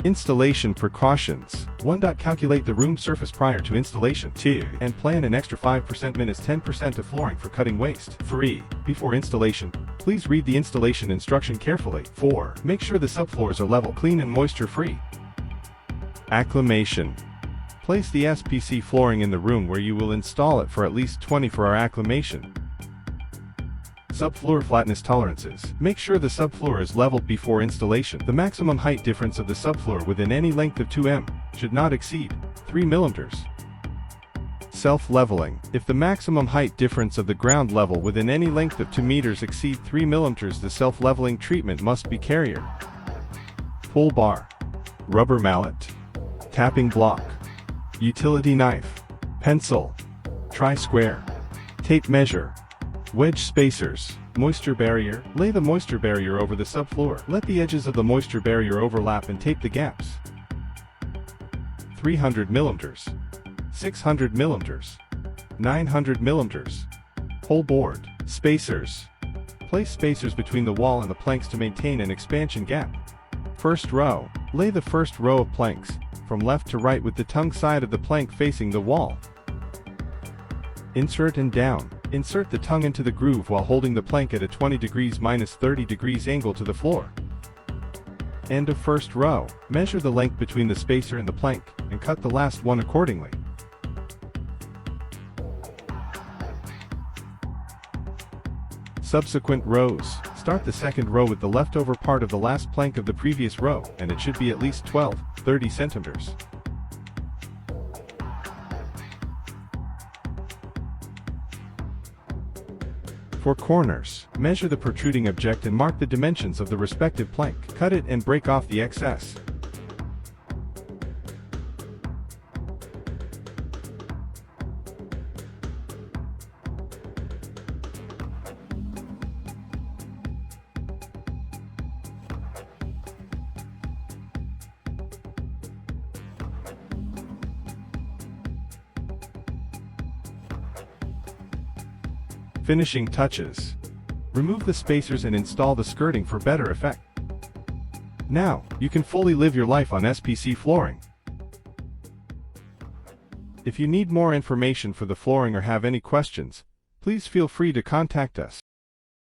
Installation precautions. 1. Calculate the room surface prior to installation. 2. And plan an extra 5% minus 10% of flooring for cutting waste. 3. Before installation, please read the installation instruction carefully. 4. Make sure the subfloors are level, clean and moisture-free. Acclimation. Place the SPC flooring in the room where you will install it for at least 24-hour acclimation. Subfloor flatness tolerances. Make sure the subfloor is leveled before installation. The maximum height difference of the subfloor within any length of 2 m should not exceed 3 mm. Self-leveling. If the maximum height difference of the ground level within any length of 2 meters exceed 3 mm, the self-leveling treatment must be carrier. Pull bar. Rubber mallet. Tapping block. Utility knife. Pencil. Tri-square. Tape measure. Wedge spacers. Moisture barrier. Lay the moisture barrier over the subfloor. Let the edges of the moisture barrier overlap and tape the gaps. 300 mm. 600 mm. 900 mm. Whole board. Spacers. Place spacers between the wall and the planks to maintain an expansion gap. First row. Lay the first row of planks from left to right with the tongue side of the plank facing the wall. Insert and down. Insert the tongue into the groove while holding the plank at a 20 degrees minus 30 degrees angle to the floor. End of first row. Measure the length between the spacer and the plank, and cut the last one accordingly. Subsequent rows. Start the second row with the leftover part of the last plank of the previous row, and it should be at least 12-30 centimeters. For corners, measure the protruding object and mark the dimensions of the respective plank. Cut it and break off the excess. Finishing touches. Remove the spacers and install the skirting for better effect. Now, you can fully live your life on SPC flooring. If you need more information for the flooring or have any questions, please feel free to contact us.